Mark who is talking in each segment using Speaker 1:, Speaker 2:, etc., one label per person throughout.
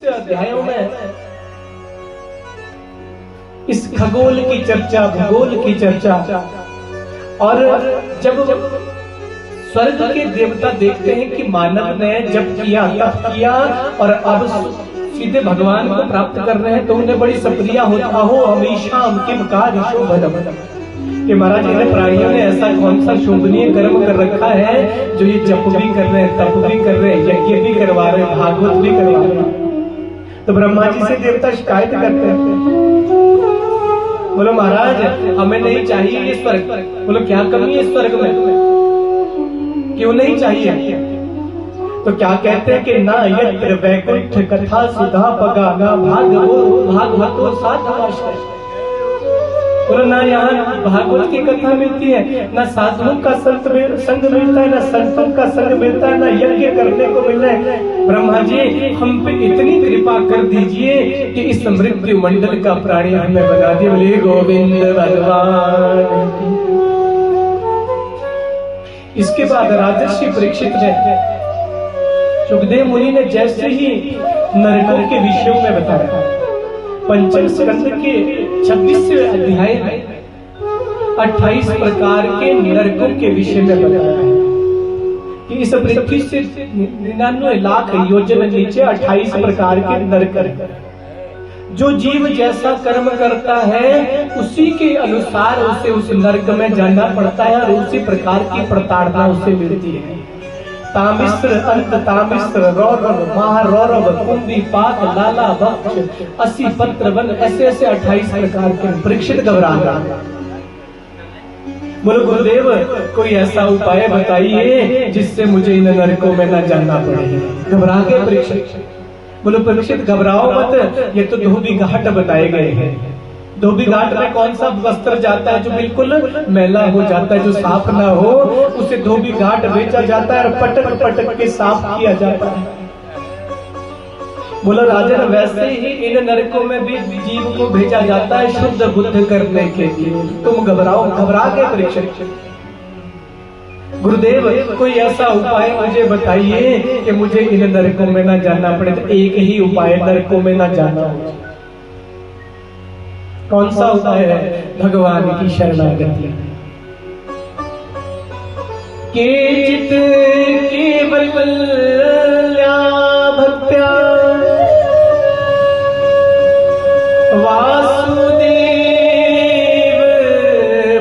Speaker 1: अध्यायों में इस खगोल की चर्चा, भूगोल की चर्चा, और जब स्वर्ग के देवता देखते हैं कि मानव ने जब किया तब किया और अब सीधे भगवान को प्राप्त कर रहे हैं, तो उन्हें बड़ी सप्रिया होता हो हमेशा उनके मकार शोभनम कि महाराज इन प्राणियों ने ऐसा कौन सा शोभनीय कर्म कर रखा है जो ये जप भी कर रहे हैं, तप भी कर रहे हैं, यज्ञ भी करवा रहे हैं, भागवत भी करवा रहे हैं। तो ब्रह्मा जी से देवता शिकायत करते हैं, बोलो महाराज हमें नहीं चाहिए ये स्वर्ग। बोलो क्या कमी है स्वर्ग में, क्यों नहीं चाहिए? तो क्या कहते हैं कि ना यत्र वैकुंठ कथा सुधा पगाना भागवतो साधुआश्रय। बोलो ना यहाँ भागवत की कथा मिलती है, ना साधुओं का संग मिलता है, ना संतों का संग मिलता है, ना यज्ञ करने को मिल रहा है। ब्रह्मा जी हम पे इतनी कृपा कर दीजिए कि इस मृत्यु मंडल का प्राणी हमें बना दिए। बोले गोविंद भगवान। इसके बाद राजर्षि परीक्षित ने, सुखदेव मुनि ने जैसे ही नरकों के विषयों में बताया, पंचम स्कंद के 26वें अध्याय में 28 प्रकार के नरकों के विषय में बताया है कि इस पृथ्वी से 99 लाख योजन नीचे 28 प्रकार के नरक। जो जीव जैसा कर्म करता है उसी के अनुसार उसे उस नरक में जाना पड़ता है और उसी प्रकार की प्रताड़ना उसे मिलती है। तामिश्र, अंत तामिश्र, रौरव, महारौरव, कुंभी, पाक, लाला, वक्ष, असी, पत्र, वन, ऐसे 28 प्रकार के। परीक्षित घबरा गया। बोलो गुरुदेव कोई ऐसा उपाय बताइए जिससे मुझे इन नरकों में न जाना पड़े। घबरा गए परीक्षित। बोलो परीक्षित घबराओ मत, ये तो धोबी घाट बताए गए हैं। धोबी घाट में कौन सा वस्त्र जाता है जो बिल्कुल मैला हो जाता है, जो साफ ना हो, उसे धोबी घाट बेचा जाता है और पटक पटक के साफ किया जाता है। बोला राजन वैसे ही इन नरकों में भी जीव को भेजा जाता है शुद्ध बुद्ध करने के लिए। तुम घबराओ। घबरा गए परीक्षित। गुरुदेव कोई ऐसा उपाय मुझे बताइए कि मुझे इन नरकों में ना जाना पड़े। तो एक ही उपाय, नरकों में ना जाना हो। कौन सा उपाय है? भगवान की शरणागति। केचित् केवल्या भक्त्या वासुदेव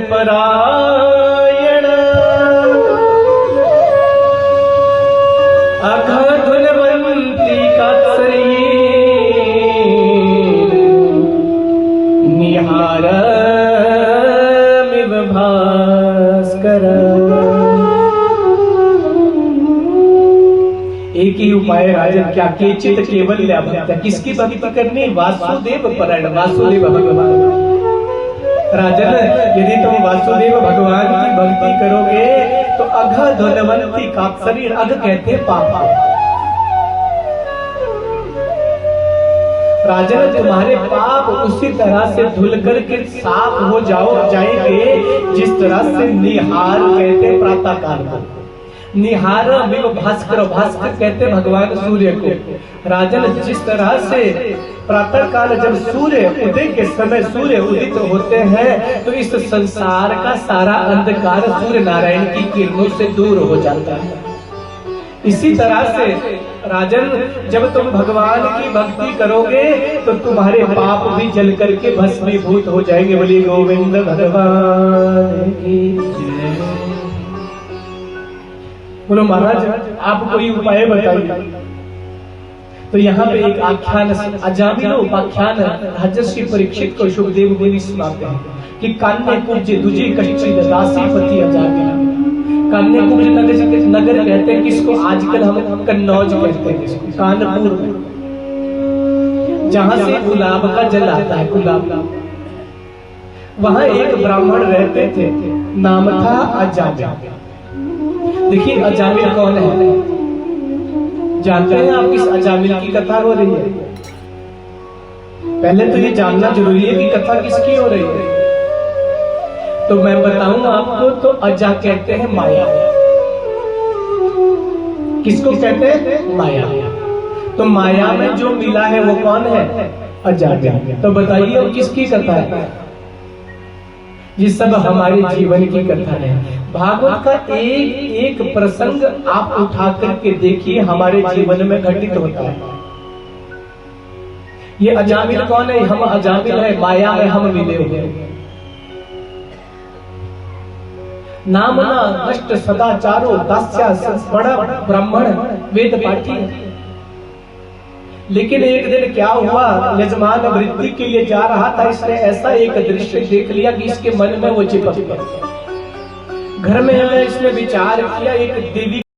Speaker 1: परायण अघधुनवन्ति कात्सर्ये निहारमिव भास्कर। एक ही उपाय राजन, क्या? केचित केवल्या भक्त्या। किसकी भक्ति करनी? वासुदेव परायण, वासुदेव भगवान। राजन यदि तुम वासुदेव भगवान की भक्ति करोगे तो अघधुनवन्ति कात्सर्ये, अघ कहते पाप। राजन तुम्हारे पाप उसी तरह से धुल करके साफ हो जाएंगे जिस तरह से निहार कहते प्रातः काल को। निहार विव भास्कर, भास्कर कहते भगवान सूर्य को। राजन जिस तरह से प्रातः काल जब सूर्य उदय के समय सूर्य उदित होते हैं तो इस संसार का सारा अंधकार सूर्य नारायण की किरणों से दूर हो जाता है। इसी तरह से राजन जब तुम भगवान की भक्ति करोगे तो तुम्हारे पाप भी जल करके भस्मीभूत हो जाएंगे। बोलिए गोविंद भगवान की जय। बोलो महाराज आप कोई उपाय बताइए। तो यहाँ पे एक आख्यान, अजामिलो उपाख्यान राजर्षि परीक्षित को सुखदेव मुनि सुनाते हैं कि कान्य कुब्ज दुजे कश्चित दासीपति अजामिला। कान्य कुब्ज नगर कहते हैं किसको? आजकल हम कन्नौज कहते हैं जिसको, कानपुर, जहां से गुलाब का जल आता है, गुलाब। वहां एक ब्राह्मण रहते थे, नाम था अजामिल। देखिए अजामिल कौन है? जानते हैं आप किस अजामिल की कथा हो रही है? पहले तो ये जानना जरूरी है कि कथा किसकी हो रही है। तो मैं बताऊं आपको, तो अजा कहते हैं माया। किसको कहते हैं? माया। तो माया में जो मिला है वो कौन है? अजामिल। तो बताइए वो किसकी कथा है? ये सब हमारे जीवन की कथा है। भागवत का एक एक प्रसंग आप उठा करके देखिए, हमारे जीवन में घटित होता है। ये अजामिल कौन है? हम अजामिल है, माया में हम मिले हुए। नामना नष्ट सदाचारो दास्या बड़ा ब्राह्मण वेद पाठी है। लेकिन एक दिन क्या हुआ, यजमान वृद्धि के लिए जा रहा था, इसने ऐसा एक दृश्य देख लिया कि इसके मन में वो चिपक गया। घर में इसने विचार किया, एक देवी